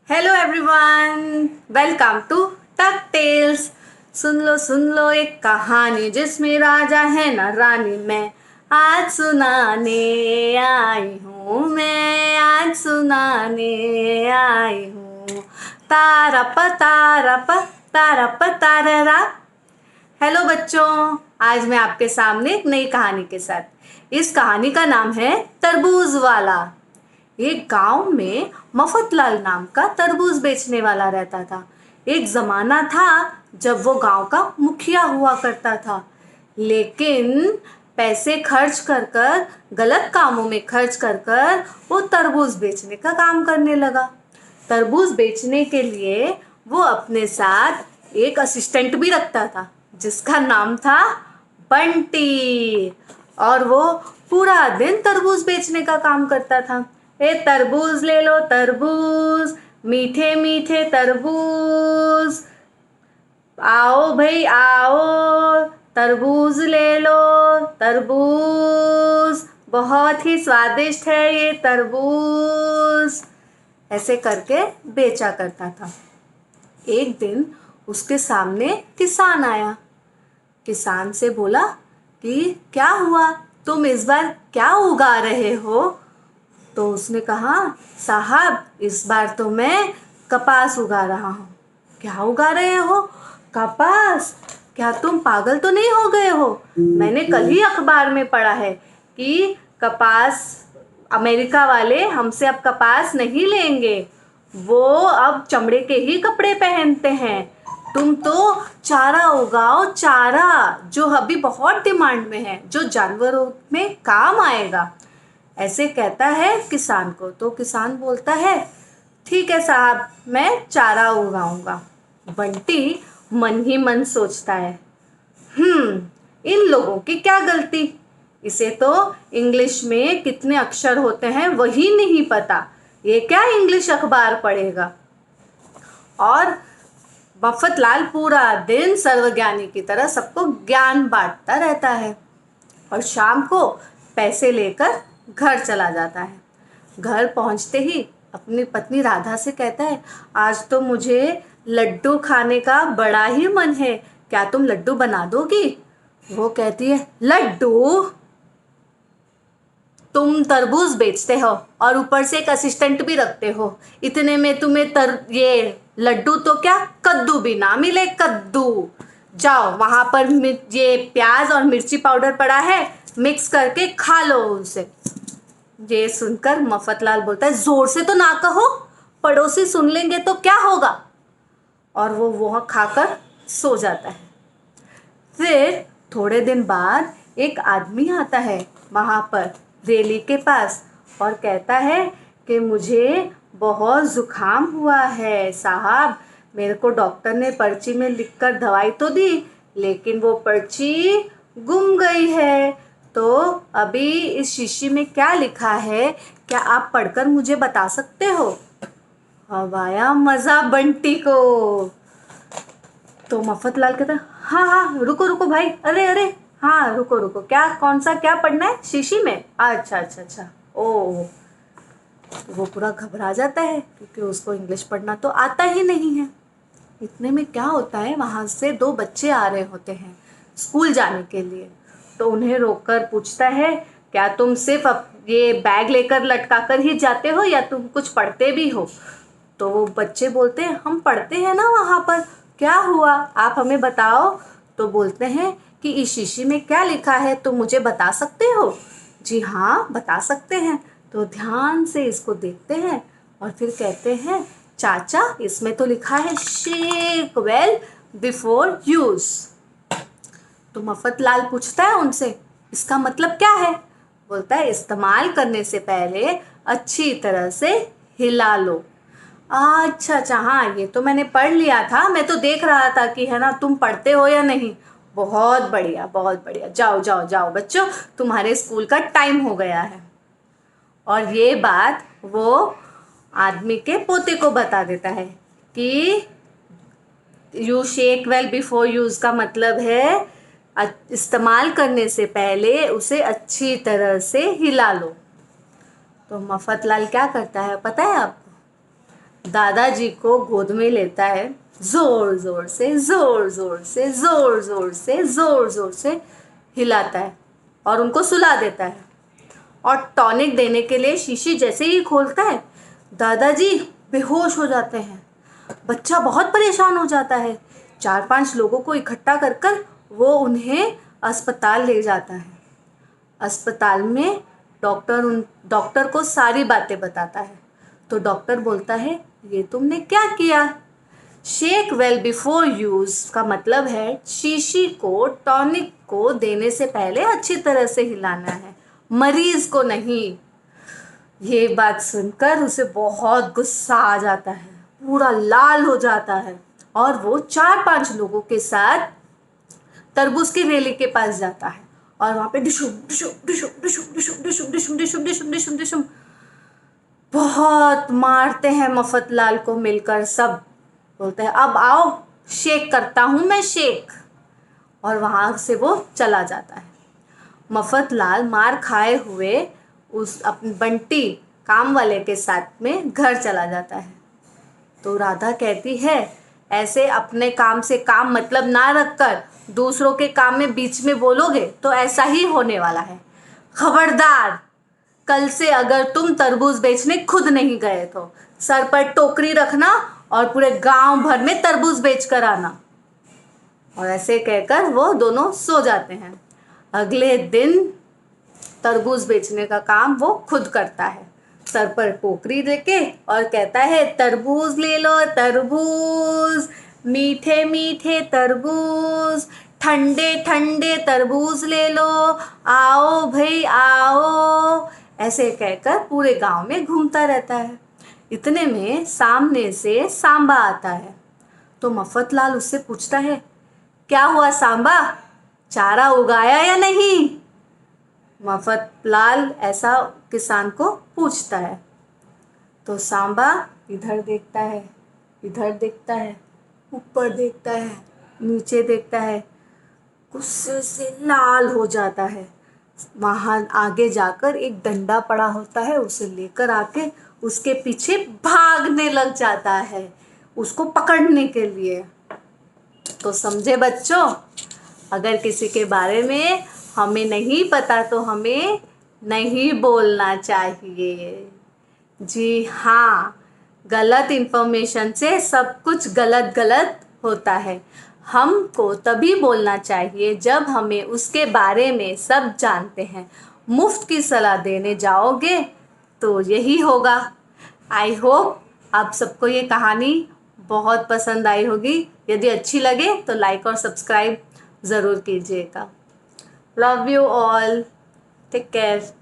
Hello everyone, welcome to टक tales. सुन लो एक कहानी जिसमें राजा है न रानी। मैं आज सुनाने आई हूँ, मैं आज सुनाने आई हूँ। तारा प तारा। हेलो बच्चों, आज मैं आपके सामने एक नई कहानी के साथ। इस कहानी का नाम है तरबूज वाला। एक गांव में मफतलाल नाम का तरबूज बेचने वाला रहता था। एक जमाना था जब वो गांव का मुखिया हुआ करता था, लेकिन पैसे खर्च कर कर, गलत कामों में खर्च कर कर वो तरबूज बेचने का काम करने लगा। तरबूज बेचने के लिए वो अपने साथ एक असिस्टेंट भी रखता था जिसका नाम था बंटी। और वो पूरा दिन तरबूज बेचने का काम करता था। ए तरबूज ले लो तरबूज, मीठे मीठे तरबूज, आओ भाई आओ, तरबूज ले लो तरबूज, बहुत ही स्वादिष्ट है ये तरबूज। ऐसे करके बेचा करता था। एक दिन उसके सामने किसान आया। किसान से बोला कि क्या हुआ, तुम इस बार क्या उगा रहे हो? तो उसने कहा, साहब इस बार तो मैं कपास उगा रहा हूँ। क्या उगा रहे हो? कपास? क्या तुम पागल तो नहीं हो गए हो? मैंने कल ही अखबार में पढ़ा है कि कपास, अमेरिका वाले हमसे अब कपास नहीं लेंगे, वो अब चमड़े के ही कपड़े पहनते हैं। तुम तो चारा उगाओ, चारा जो अभी बहुत डिमांड में है, जो जानवरों में काम आएगा। ऐसे कहता है किसान को। तो किसान बोलता है, ठीक है साहब, मैं चारा उगाऊंगा। बंटी मन ही मन सोचता है, इन लोगों की क्या गलती, इसे तो इंग्लिश में कितने अक्षर होते हैं वही नहीं पता, ये क्या इंग्लिश अखबार पढ़ेगा। और मफतलाल पूरा दिन सर्वज्ञानी की तरह सबको ज्ञान बांटता रहता है और शाम को पैसे लेकर घर चला जाता है। घर पहुंचते ही अपनी पत्नी राधा से कहता है, आज तो मुझे लड्डू खाने का बड़ा ही मन है, क्या तुम लड्डू बना दोगी? वो कहती है, लड्डू? तुम तरबूज बेचते हो और ऊपर से एक असिस्टेंट भी रखते हो, इतने में तुम्हें ये लड्डू तो क्या कद्दू भी ना मिले, कद्दू। जाओ वहां पर ये प्याज और मिर्ची पाउडर पड़ा है, मिक्स करके खा लो उसे। ये सुनकर मफतलाल बोलता है, जोर से तो ना कहो, पड़ोसी सुन लेंगे तो क्या होगा। और वो वह खाकर सो जाता है। फिर थोड़े दिन बाद एक आदमी आता है वहाँ पर रेली के पास और कहता है कि मुझे बहुत ज़ुकाम हुआ है साहब, मेरे को डॉक्टर ने पर्ची में लिखकर दवाई तो दी, लेकिन वो पर्ची गुम गई है। तो अभी इस शीशी में क्या लिखा है, क्या आप पढ़कर मुझे बता सकते हो? अब आया मज़ा बंटी को। तो मफतलाल कहता है, हाँ हाँ रुको रुको भाई, अरे अरे, हाँ रुको रुको, क्या कौन सा क्या पढ़ना है शीशी में? अच्छा अच्छा अच्छा, ओ। तो वो पूरा घबरा जाता है क्योंकि उसको इंग्लिश पढ़ना तो आता ही नहीं है। इतने में क्या होता है, वहाँ से दो बच्चे आ रहे होते हैं स्कूल जाने के लिए। तो उन्हें रोककर पूछता है, क्या तुम सिर्फ ये बैग लेकर लटका कर ही जाते हो या तुम कुछ पढ़ते भी हो? तो वो बच्चे बोलते हैं, हम पढ़ते हैं ना वहाँ पर, क्या हुआ आप हमें बताओ। तो बोलते हैं कि इस शीशी में क्या लिखा है, तुम मुझे बता सकते हो? जी हाँ बता सकते हैं। तो ध्यान से इसको देखते हैं और फिर कहते हैं, चाचा इसमें तो लिखा है शेक वेल बिफोर यूज। तो मफतलाल पूछता है उनसे, इसका मतलब क्या है? बोलता है, इस्तेमाल करने से पहले अच्छी तरह से हिला लो। अच्छा अच्छा, हाँ ये तो मैंने पढ़ लिया था, मैं तो देख रहा था कि है ना तुम पढ़ते हो या नहीं। बहुत बढ़िया बहुत बढ़िया, जाओ जाओ जाओ बच्चों, तुम्हारे स्कूल का टाइम हो गया है। और ये बात वो आदमी के पोते को बता देता है कि you shake well before use का मतलब है इस्तेमाल करने से पहले उसे अच्छी तरह से हिला लो। तो मफतलाल क्या करता है पता है आपको? दादाजी को गोद में लेता है, जोर जोर से जोर जोर से जोर जोर से जोर जोर से हिलाता है और उनको सुला देता है। और टॉनिक देने के लिए शीशी जैसे ही खोलता है, दादाजी बेहोश हो जाते हैं। बच्चा बहुत परेशान हो जाता है। 4-5 लोगों को इकट्ठा कर कर वो उन्हें अस्पताल ले जाता है। अस्पताल में डॉक्टर को सारी बातें बताता है। तो डॉक्टर बोलता है, ये तुमने क्या किया? शेक वेल बिफोर यूज का मतलब है शीशी को, टॉनिक को देने से पहले अच्छी तरह से हिलाना है, मरीज को नहीं। ये बात सुनकर उसे बहुत गुस्सा आ जाता है, पूरा लाल हो जाता है और वो 4-5 लोगों के साथ तरबूज की रेली के पास जाता है और वहां पे डिशुम डिशुम डिशुम डिशुम डिशुम डिशुम डिशुम डिशुम डिशुम डिशुम डिशुम बहुत मारते हैं मफतलाल को मिलकर। सब बोलते हैं, अब आओ शेक करता हूँ मैं शेक, और वहां से वो चला जाता है। मफतलाल मार खाए हुए उस अपने बंटी काम वाले के साथ में घर चला जाता है। तो राधा कहती है, ऐसे अपने काम से काम मतलब ना रखकर दूसरों के काम में बीच में बोलोगे तो ऐसा ही होने वाला है। खबरदार, कल से अगर तुम तरबूज बेचने खुद नहीं गए तो सर पर टोकरी रखना और पूरे गांव भर में तरबूज बेच कर आना। और ऐसे कहकर वो दोनों सो जाते हैं। अगले दिन तरबूज बेचने का काम वो खुद करता है, सर पर टोकरी लेके, और कहता है, तरबूज ले लो तरबूज, मीठे मीठे तरबूज, ठंडे ठंडे तरबूज ले लो, आओ भाई आओ। ऐसे कहकर पूरे गांव में घूमता रहता है। इतने में सामने से सांबा आता है। तो मफतलाल उससे पूछता है, क्या हुआ सांबा, चारा उगाया या नहीं? मफतलाल ऐसा किसान को पूछता है। तो सांबा इधर देखता है, इधर देखता है, ऊपर देखता है, नीचे देखता है, गुस्से से लाल हो जाता है। वहाँ आगे जाकर एक डंडा पड़ा होता है, उसे लेकर आके उसके पीछे भागने लग जाता है उसको पकड़ने के लिए। तो समझे बच्चों, अगर किसी के बारे में हमें नहीं पता तो हमें नहीं बोलना चाहिए। जी हाँ, गलत इन्फॉर्मेशन से सब कुछ गलत गलत होता है। हमको तभी बोलना चाहिए जब हमें उसके बारे में सब जानते हैं। मुफ्त की सलाह देने जाओगे तो यही होगा। आई होप आप सबको ये कहानी बहुत पसंद आई होगी। यदि अच्छी लगे तो लाइक और सब्सक्राइब ज़रूर कीजिएगा। Love you all, take care.